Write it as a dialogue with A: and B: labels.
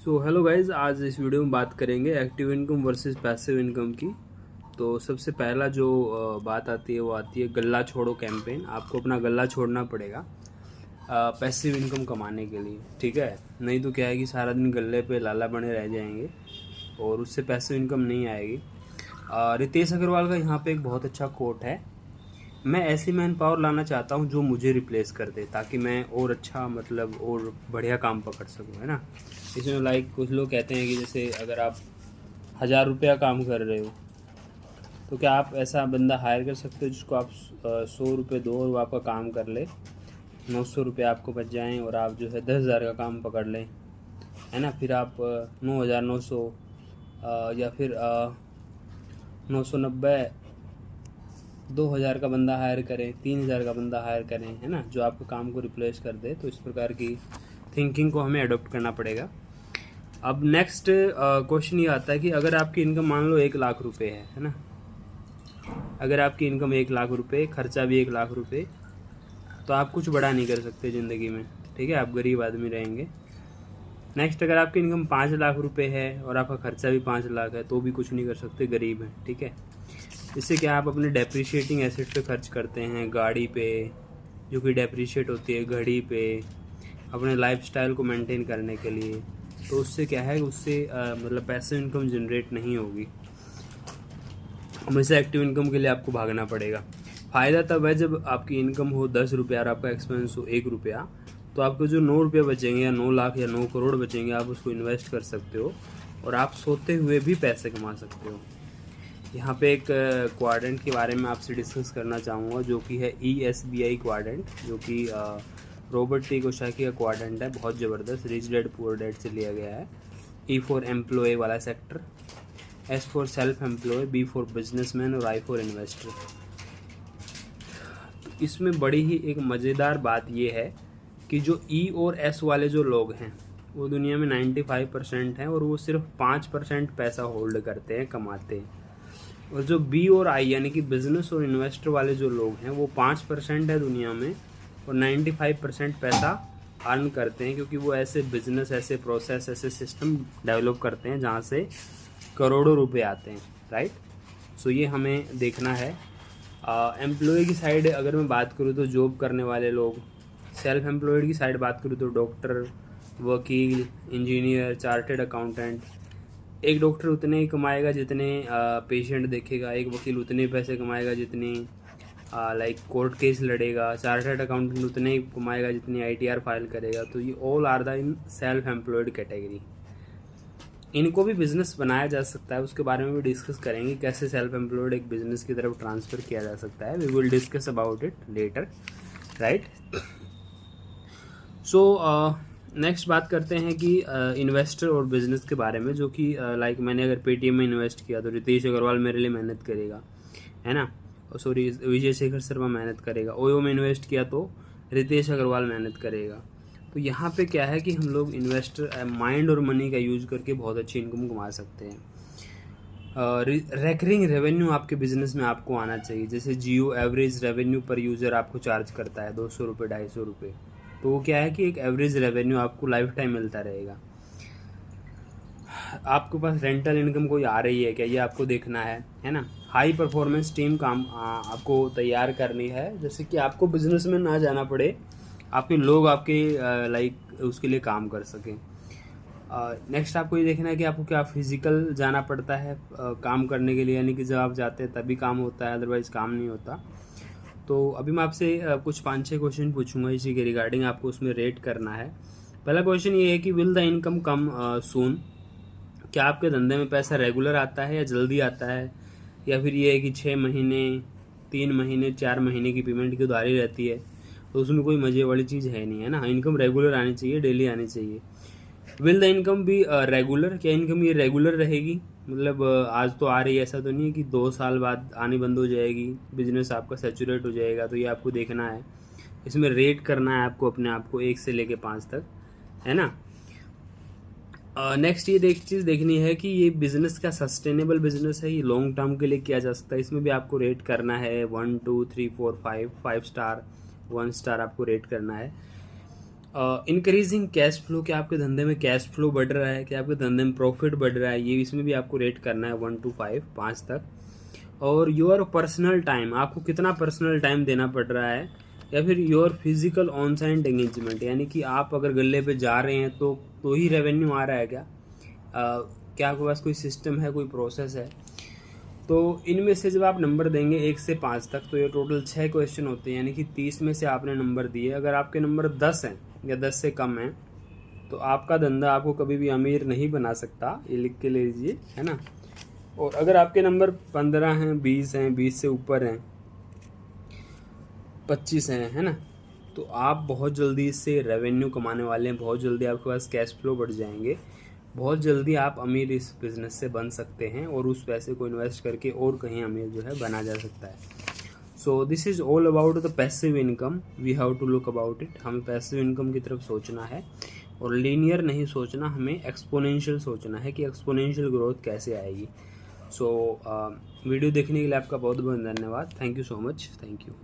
A: So hello guys, आज इस video में बात करेंगे active income versus passive income की। तो सबसे पहला जो बात आती है वो आती है गल्ला छोड़ो कैंपेन। आपको अपना गल्ला छोड़ना पड़ेगा पैसिव इनकम कमाने के लिए, ठीक है। नहीं तो क्या है कि सारा दिन गल्ले पे लाला बने रह जाएंगे और उससे पैसिव इनकम नहीं आएगी। रितेश अग्रवाल का यहाँ पे एक बहुत अच्छा कोट है, मैं ऐसी मैन पावर लाना चाहता हूँ जो मुझे रिप्लेस कर दे ताकि मैं और अच्छा मतलब और बढ़िया काम पकड़ सकूँ, है ना। इसमें लाइक कुछ लोग कहते हैं कि जैसे अगर आप 1000 रुपया काम कर रहे हो तो क्या आप ऐसा बंदा हायर कर सकते हो जिसको आप 100 रुपये दो और वो आपका काम कर ले, 900 रुपये आपको बच जाएँ और आप जो है 10,000 का काम पकड़ लें, है ना। फिर आप 9,900 या फिर 990 2,000 का बंदा हायर करें, 3,000 का बंदा हायर करें, है ना, जो आपके काम को रिप्लेस कर दे। तो इस प्रकार की थिंकिंग को हमें अडोप्ट करना पड़ेगा। अब नेक्स्ट क्वेश्चन ये आता है कि अगर आपकी इनकम मान लो 1,00,000 रुपये है ना, अगर आपकी इनकम 1,00,000 रुपये, खर्चा भी 1,00,000 रुपये, तो आप कुछ बड़ा नहीं कर सकते ज़िंदगी में, ठीक है, आप गरीब आदमी रहेंगे। नेक्स्ट, अगर आपकी इनकम 5,00,000 रुपये है और आपका खर्चा भी 5,00,000 है तो भी कुछ नहीं कर सकते, गरीब हैं, ठीक है। इससे क्या आप अपने डेप्रिशिएटिंग एसेट पे खर्च करते हैं, गाड़ी पे जो कि डेप्रिशिएट होती है, घड़ी पे, अपने लाइफस्टाइल को मेंटेन करने के लिए। तो उससे क्या है, उससे मतलब पैसिव इनकम जनरेट नहीं होगी। हमेशा एक्टिव इनकम के लिए आपको भागना पड़ेगा। फ़ायदा तब है जब आपकी इनकम हो 10 रुपया और आपका एक्सपेंस हो 1 रुपया, तो आपको जो 9 रुपये बचेंगे या 9 लाख या 9 करोड़ बचेंगे, आप उसको इन्वेस्ट कर सकते हो और आप सोते हुए भी पैसे कमा सकते हो। यहाँ पे एक क्वाड्रेंट के बारे में आपसे डिस्कस करना चाहूँगा जो कि है ESBI क्वाड्रेंट, जो कि रॉबर्ट टी कियोसाकी का क्वाड्रेंट है, बहुत ज़बरदस्त, रिच डैड पुअर डैड से लिया गया है। E फॉर एम्प्लॉय वाला sector, S for self employ, B for businessman और I फॉर इन्वेस्टर। इसमें बड़ी ही एक मज़ेदार बात ये है कि जो E और S वाले जो लोग हैं वो दुनिया में 95% हैं और वो सिर्फ 5% पैसा होल्ड करते हैं, कमाते हैं। और जो B और I यानी कि बिजनेस और इन्वेस्टर वाले जो लोग हैं वो 5% है दुनिया में और 95% पैसा अर्न करते हैं, क्योंकि वो ऐसे बिजनेस, ऐसे प्रोसेस, ऐसे सिस्टम डेवलप करते हैं जहाँ से करोड़ों रुपए आते हैं, राइट। सो ये हमें देखना है। एम्प्लॉय की साइड अगर मैं बात करूँ तो जॉब करने वाले लोग, सेल्फ एम्प्लॉयड की साइड बात करूँ तो डॉक्टर, वकील, इंजीनियर, चार्टेड अकाउंटेंट। एक डॉक्टर उतने ही कमाएगा जितने पेशेंट देखेगा, एक वकील उतने पैसे कमाएगा जितनी लाइक कोर्ट केस लड़ेगा, चार्टर्ड अकाउंटेंट उतने ही कमाएगा जितनी ITR फाइल करेगा। तो ये all are the in self employed category. इनको भी बिजनेस बनाया जा सकता है, उसके बारे में भी डिस्कस करेंगे कैसे सेल्फ एम्प्लॉयड एक बिजनेस की तरफ ट्रांसफ़र किया जा सकता है। We will discuss about it later, right. So next बात करते हैं कि इन्वेस्टर और बिजनेस के बारे में, जो कि लाइक मैंने अगर पेटीएम में इन्वेस्ट किया तो रितेश अग्रवाल मेरे लिए मेहनत करेगा, है ना। सॉरी, विजय शेखर शर्मा मेहनत करेगा। ओयो में इन्वेस्ट किया तो रितेश अग्रवाल मेहनत करेगा। तो यहाँ पे क्या है कि हम लोग इन्वेस्टर माइंड और मनी का यूज़ करके बहुत अच्छी इनकम कमा सकते हैं। रेकरिंग रेवेन्यू आपके बिजनेस में आपको आना चाहिए। जैसे जियो एवरेज रेवेन्यू पर यूज़र आपको चार्ज करता है 200 रुपये, 250 रुपये, तो वो क्या है कि एक एवरेज रेवेन्यू आपको लाइफ टाइम मिलता रहेगा। आपके पास रेंटल इनकम कोई आ रही है क्या, ये आपको देखना है ना। हाई परफॉर्मेंस टीम काम आपको तैयार करनी है, जैसे कि आपको बिजनेस में ना जाना पड़े, आपके लोग आपके लाइक उसके लिए काम कर सकें। नेक्स्ट आपको ये देखना है कि आपको क्या फिजिकल जाना पड़ता है काम करने के लिए, यानी कि जब आप जाते हैं तभी काम होता है, अदरवाइज़ काम नहीं होता। तो अभी मैं आपसे कुछ 5-6 क्वेश्चन पूछूंगा इसी के रिगार्डिंग, आपको उसमें रेट करना है। पहला क्वेश्चन ये है कि विल द इनकम कम सून, क्या आपके धंधे में पैसा रेगुलर आता है या जल्दी आता है, या फिर ये है कि 6 महीने, 3 महीने, 4 महीने की पेमेंट की उधारी रहती है, तो उसमें कोई मज़े वाली चीज़ है नहीं, है ना। इनकम रेगुलर आनी चाहिए, डेली आनी चाहिए। विल द इनकम भी रेगुलर, क्या इनकम ये रेगुलर रहेगी, मतलब आज तो आ रही है, ऐसा तो नहीं है कि 2 साल बाद आनी बंद हो जाएगी, बिजनेस आपका सैचुरेट हो जाएगा। तो ये आपको देखना है, इसमें रेट करना है आपको अपने आप को 1 से लेके 5 तक, है ना। नेक्स्ट ये चीज़ देखनी है कि ये बिज़नेस का सस्टेनेबल बिजनेस है, ये लॉन्ग टर्म के लिए किया जा सकता है। इसमें भी आपको रेट करना है 1 2 3 4 5 स्टार, 1 स्टार आपको रेट करना है। इंक्रीजिंग कैश फ्लो, कि आपके धंधे में कैश फ्लो बढ़ रहा है, कि आपके धंधे में प्रॉफिट बढ़ रहा है, ये इसमें भी आपको रेट करना है 1 to 5 तक। और योर पर्सनल टाइम, आपको कितना पर्सनल टाइम देना पड़ रहा है, या फिर your physical on site engagement, यानी कि आप अगर गले पे जा रहे हैं तो ही रेवेन्यू आ रहा है क्या, क्या आपके पास कोई सिस्टम है, कोई प्रोसेस है। तो इनमें से जब आप नंबर देंगे 1 से 5 तक, तो ये टोटल 6 क्वेश्चन होते हैं, यानी कि 30 में से आपने नंबर दिए। अगर आपके नंबर 10 हैं या 10 से कम हैं तो आपका धंधा आपको कभी भी अमीर नहीं बना सकता, ये लिख के ले लीजिए, है ना। और अगर आपके नंबर 15 हैं, 20 हैं, 20 से ऊपर हैं, 25 हैं, है ना, तो आप बहुत जल्दी इससे रेवेन्यू कमाने वाले हैं, बहुत जल्दी आपके पास कैश फ्लो बढ़ जाएंगे, बहुत जल्दी आप अमीर इस बिज़नेस से बन सकते हैं, और उस पैसे को इन्वेस्ट करके और कहीं अमीर जो है बना जा सकता है। So this is all about the passive income, we have to look about it. हमें पैसिव इनकम की तरफ सोचना है, और लीनियर नहीं सोचना, हमें एक्सपोनेंशियल सोचना है कि एक्सपोनेंशियल ग्रोथ कैसे आएगी। सो वीडियो देखने के लिए आपका बहुत बहुत धन्यवाद। Thank you so much. Thank you.